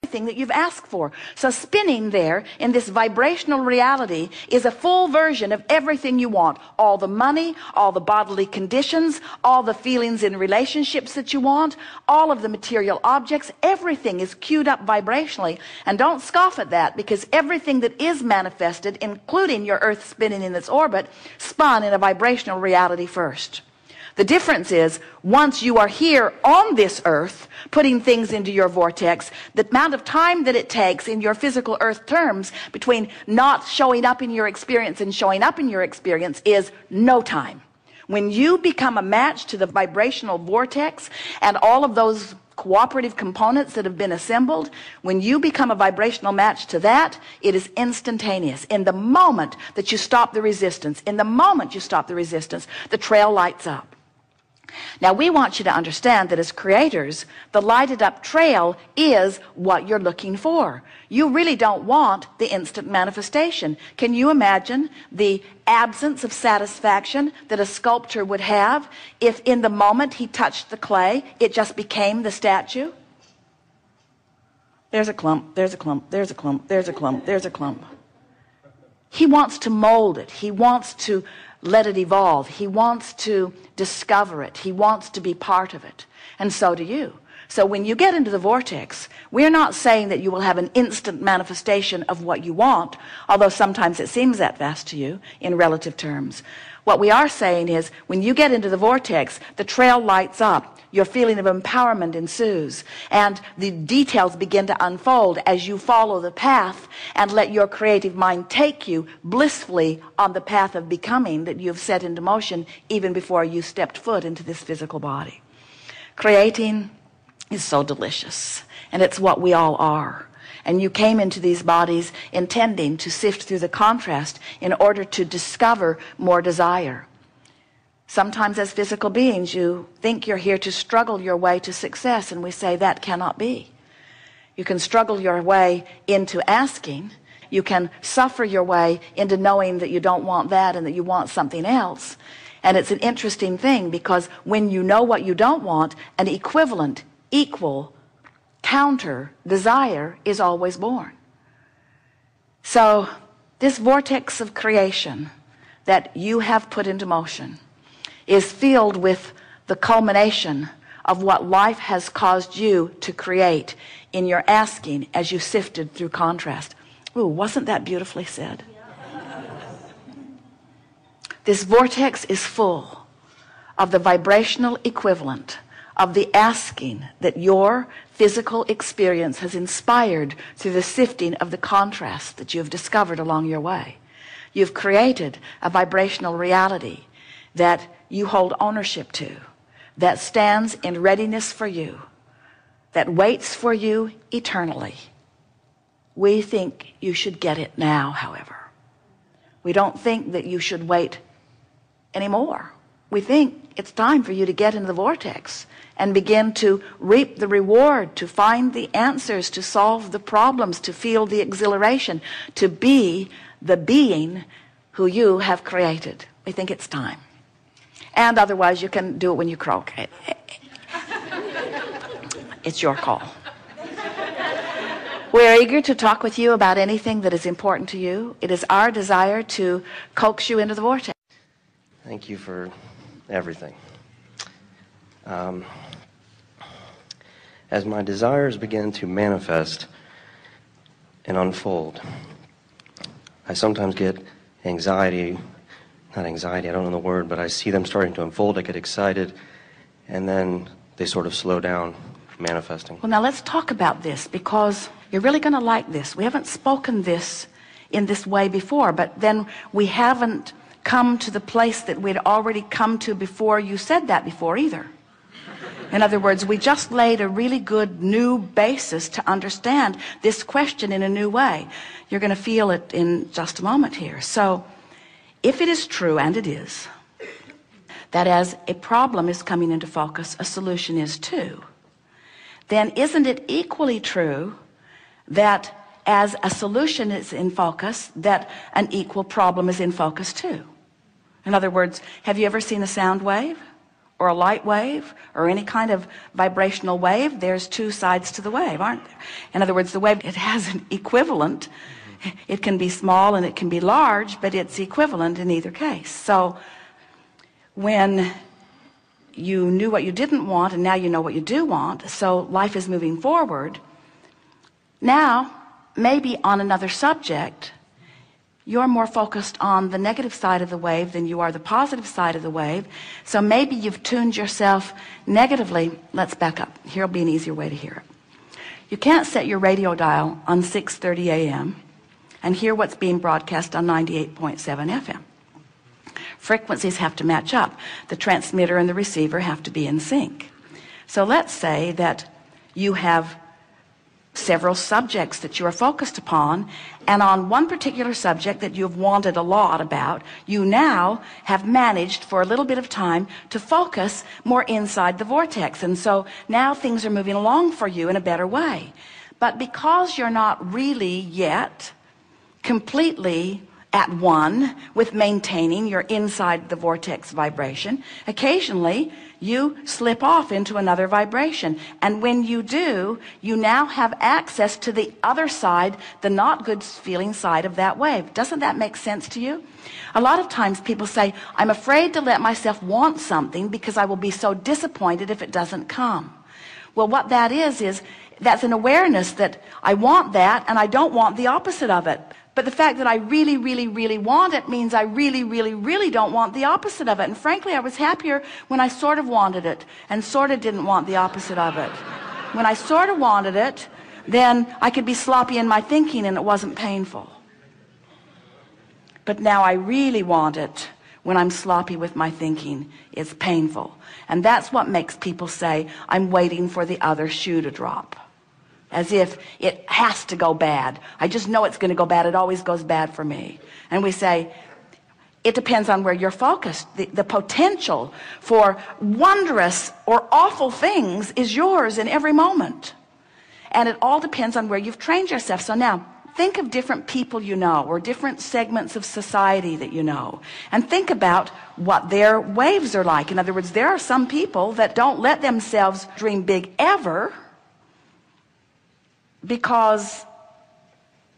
thing that you've asked for. So spinning there in this vibrational reality is a full version of everything you want. All the money, all the bodily conditions, all the feelings in relationships that you want, all of the material objects, everything is queued up vibrationally. And don't scoff at that, because everything that is manifested, including your earth spinning in its orbit, spun in a vibrational reality first. The difference is, once you are here on this earth, putting things into your vortex, the amount of time that it takes in your physical earth terms between not showing up in your experience and showing up in your experience is no time. When you become a match to the vibrational vortex and all of those cooperative components that have been assembled, when you become a vibrational match to that, it is instantaneous. In the moment that you stop the resistance, the trail lights up. Now, we want you to understand that as creators, the lighted up trail is what you're looking for. You really don't want the instant manifestation. Can you imagine the absence of satisfaction that a sculptor would have if in the moment he touched the clay, it just became the statue? There's a clump, there's a clump, there's a clump, there's a clump, there's a clump. He wants to mold it. He wants to let it evolve. He wants to discover it. He wants to be part of it. And so do you. So when you get into the vortex, we're not saying that you will have an instant manifestation of what you want, although sometimes it seems that fast to you in relative terms. What we are saying is, when you get into the vortex, the trail lights up. Your feeling of empowerment ensues, and the details begin to unfold as you follow the path and let your creative mind take you blissfully on the path of becoming that you've set into motion even before you stepped foot into this physical body. Creating is so delicious, and it's what we all are. And you came into these bodies intending to sift through the contrast in order to discover more desire. Sometimes as physical beings, you think you're here to struggle your way to success, and we say that cannot be. You can struggle your way into asking. You can suffer your way into knowing that you don't want that and that you want something else. And it's an interesting thing, because when you know what you don't want, an equivalent, equal, counter desire is always born. So this vortex of creation that you have put into motion is filled with the culmination of what life has caused you to create in your asking as you sifted through contrast. Ooh, wasn't that beautifully said? This vortex is full of the vibrational equivalent of the asking that your physical experience has inspired through the sifting of the contrast that you have discovered along your way. You've created a vibrational reality that you hold ownership to, that stands in readiness for you, that waits for you eternally. We think you should get it now, however. We don't think that you should wait anymore. We think it's time for you to get into the vortex and begin to reap the reward, to find the answers, to solve the problems, to feel the exhilaration, to be the being who you have created. We think it's time. And otherwise, you can do it when you croak. It's your call. We're eager to talk with you about anything that is important to you. It is our desire to coax you into the vortex. Thank you for everything. As my desires begin to manifest and unfold, I sometimes get anxiety. Not anxiety, I don't know the word, but I see them starting to unfold. I get excited, and then they sort of slow down manifesting. Well, now let's talk about this, because you're really going to like this. We haven't spoken this in this way before, but then we haven't come to the place that we'd already come to before you said that before either. In other words, we just laid a really good new basis to understand this question in a new way. You're going to feel it in just a moment here. So, if it is true, and it is, that as a problem is coming into focus, a solution is too, then isn't it equally true that as a solution is in focus, that an equal problem is in focus too? In other words, have you ever seen a sound wave? or a light wave or any kind of vibrational wave, there's two sides to the wave, aren't there? In other words, the wave, it has an equivalent. It can be small and it can be large, but it's equivalent in either case. So when you knew what you didn't want and now you know what you do want, so life is moving forward. Now, maybe on another subject, you're more focused on the negative side of the wave than you are the positive side of the wave. So maybe you've tuned yourself negatively. Let's back up. Here'll be an easier way to hear it. You can't set your radio dial on 6:30 a.m. and hear what's being broadcast on 98.7 FM. Frequencies have to match up. The transmitter and the receiver have to be in sync. So let's say that you have several subjects that you are focused upon, and on one particular subject that you've wanted a lot about, you now have managed for a little bit of time to focus more inside the vortex, and so now things are moving along for you in a better way. But because you're not really yet completely at one with maintaining your inside the vortex vibration, occasionally you slip off into another vibration, and when you do, you now have access to the other side, the not good feeling side of that wave. Doesn't that make sense to you? A lot of times people say, I'm afraid to let myself want something because I will be so disappointed if it doesn't come. Well, what that is that's an awareness that I want that and I don't want the opposite of it. But the fact that I really, really, really want it means I really, really, really don't want the opposite of it. And frankly, I was happier when I sort of wanted it and sort of didn't want the opposite of it. When I sort of wanted it, then I could be sloppy in my thinking and it wasn't painful. But now I really want it. When I'm sloppy with my thinking, it's painful. And that's what makes people say, I'm waiting for the other shoe to drop. As if it has to go bad. I just know it's going to go bad. It always goes bad for me. And we say, it depends on where you're focused. The potential for wondrous or awful things is yours in every moment. And it all depends on where you've trained yourself. So now, think of different people you know, or different segments of society that you know, and think about what their waves are like. In other words, there are some people that don't let themselves dream big ever, because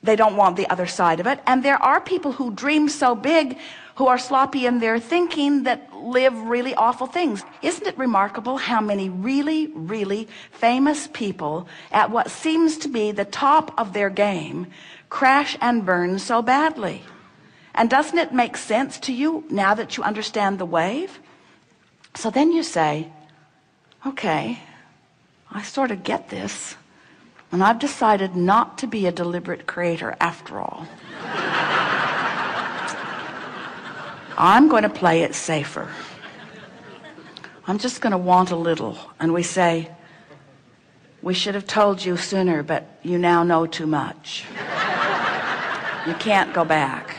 they don't want the other side of it. And there are people who dream so big, who are sloppy in their thinking, that live really awful things. Isn't it remarkable how many really, really famous people at what seems to be the top of their game crash and burn so badly? And doesn't it make sense to you now that you understand the wave? So then you say, okay, I sort of get this. And I've decided not to be a deliberate creator after all. I'm going to play it safer. I'm just going to want a little. And we say, we should have told you sooner, but you now know too much. You can't go back.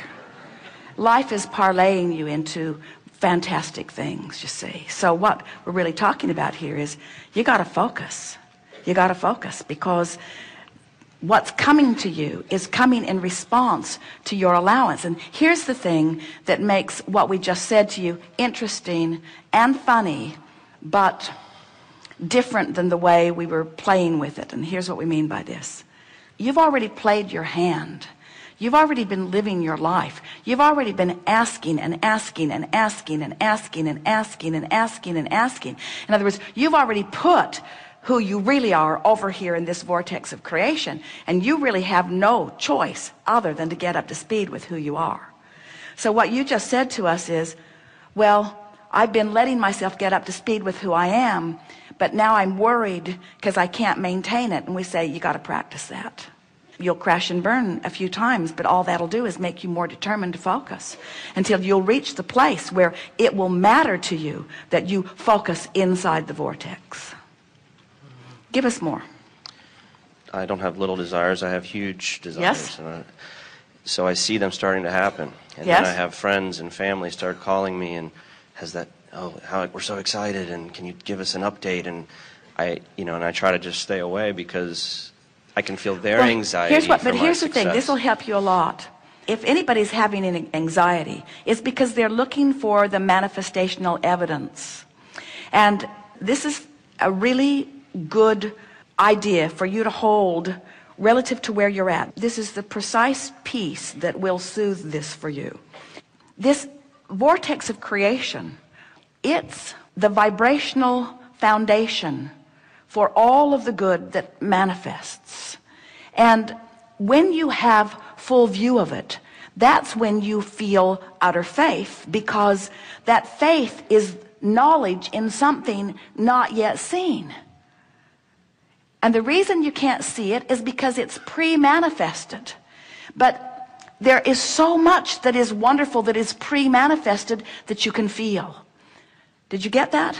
Life is parlaying you into fantastic things, you see. So what we're really talking about here is you got to focus. You got to focus, because what's coming to you is coming in response to your allowance. And here's the thing that makes what we just said to you interesting and funny, but different than the way we were playing with it. And here's what we mean by this. You've already played your hand. You've already been living your life. You've already been asking and asking and asking and asking and asking and asking and asking. In other words, you've already put who you really are over here in this vortex of creation, and you really have no choice other than to get up to speed with who you are. So what you just said to us is, well, I've been letting myself get up to speed with who I am, but now I'm worried because I can't maintain it. And we say, you got to practice that. You'll crash and burn a few times, but all that'll do is make you more determined to focus until you'll reach the place where it will matter to you that you focus inside the vortex. Give us more. I don't have little desires. I have huge desires. Yes. So I see them starting to happen. And Yes. then I have friends and family start calling me and we're so excited, and can you give us an update? And I try to just stay away because I can feel their anxiety. Here's for my the thing. success. This will help you a lot. If anybody's having an anxiety, it's because they're looking for the manifestational evidence. And this is a really good idea for you to hold relative to where you're at. This is the precise piece that will soothe this for you. This vortex of creation, it's the vibrational foundation for all of the good that manifests. And when you have full view of it, that's when you feel utter faith, because that faith is knowledge in something not yet seen. And the reason you can't see it is because it's pre-manifested. But there is so much that is wonderful that is pre-manifested that you can feel. Did you get that?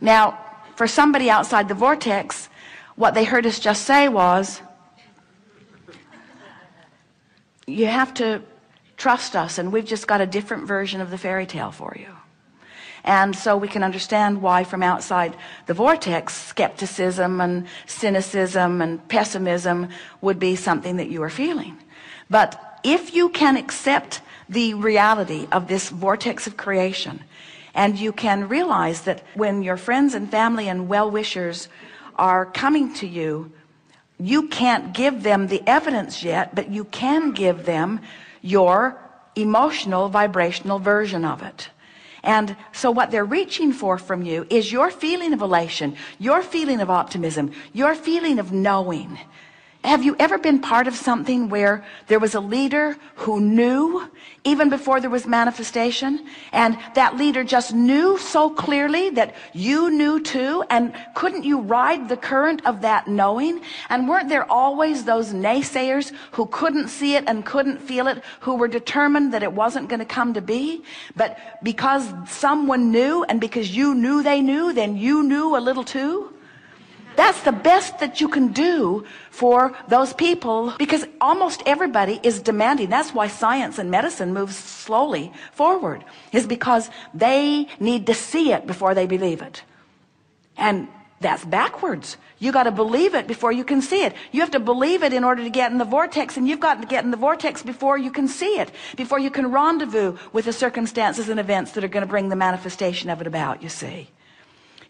Now, for somebody outside the vortex, what they heard us just say was, you have to trust us, and we've just got a different version of the fairy tale for you. And so we can understand why from outside the vortex, skepticism and cynicism and pessimism would be something that you are feeling. But if you can accept the reality of this vortex of creation, and you can realize that when your friends and family and well-wishers are coming to you, you can't give them the evidence yet, but you can give them your emotional, vibrational version of it. And so what they're reaching for from you is your feeling of elation, your feeling of optimism, your feeling of knowing. Have you ever been part of something where there was a leader who knew even before there was manifestation, and that leader just knew so clearly that you knew too, and couldn't you ride the current of that knowing? And weren't there always those naysayers who couldn't see it and couldn't feel it, who were determined that it wasn't going to come to be? But because someone knew, and because you knew they knew, then you knew a little too? That's the best that you can do for those people, because almost everybody is demanding. That's why science and medicine moves slowly forward, is because they need to see it before they believe it. And that's backwards. You got to believe it before you can see it. You have to believe it in order to get in the vortex, and you've got to get in the vortex before you can see it, before you can rendezvous with the circumstances and events that are going to bring the manifestation of it about, you see.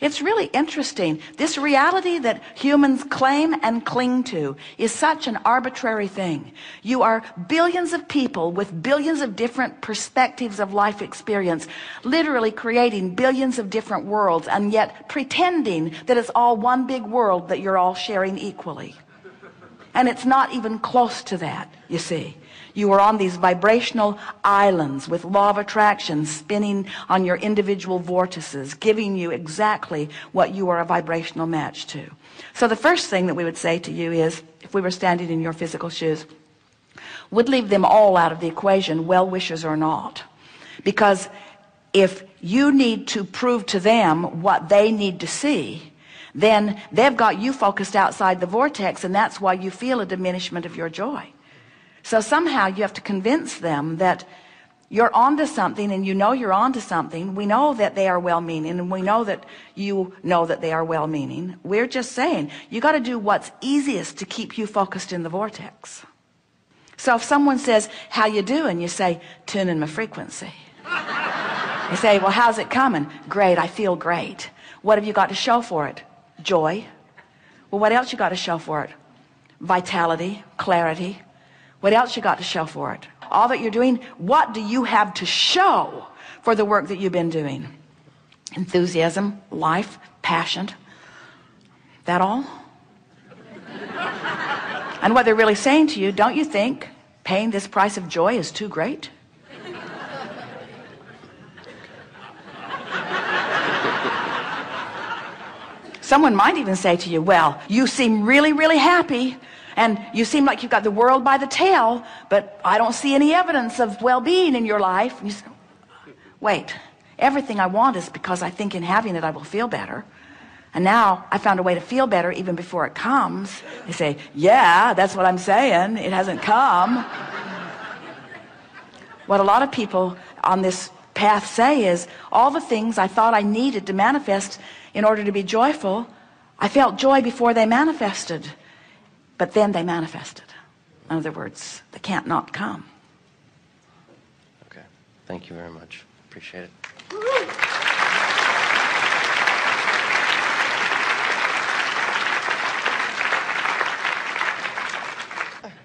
It's really interesting. This reality that humans claim and cling to is such an arbitrary thing. You are billions of people with billions of different perspectives of life experience, literally creating billions of different worlds, and yet pretending that it's all one big world that you're all sharing equally. And it's not even close to that, you see. You are on these vibrational islands with law of attraction spinning on your individual vortices, giving you exactly what you are a vibrational match to. So the first thing that we would say to you is, if we were standing in your physical shoes, would leave them all out of the equation, well-wishers or not. Because if you need to prove to them what they need to see, then they've got you focused outside the vortex, and that's why you feel a diminishment of your joy. So somehow you have to convince them that you're onto something, and you know you're onto something. We know that they are well-meaning, and we know that you know that they are well-meaning. We're just saying, you got to do what's easiest to keep you focused in the vortex. So if someone says, how you doing? You say, tuning my frequency. You say, well, how's it coming? Great, I feel great. What have you got to show for it? Joy. Well, what else you got to show for it? Vitality, clarity. What else you got to show for it? All that you're doing, what do you have to show for the work that you've been doing? Enthusiasm, life, passion. That all? And what they're really saying to you, don't you think paying this price of joy is too great? Someone might even say to you, well, you seem really, really happy, and you seem like you've got the world by the tail, but I don't see any evidence of well-being in your life. And you say, wait, everything I want is because I think in having it I will feel better. And now I found a way to feel better even before it comes. They say, yeah, that's what I'm saying. It hasn't come. What a lot of people on this path say is, all the things I thought I needed to manifest in order to be joyful, I felt joy before they manifested. But then they manifested. In other words, they can't not come. Okay. Thank you very much. Appreciate it.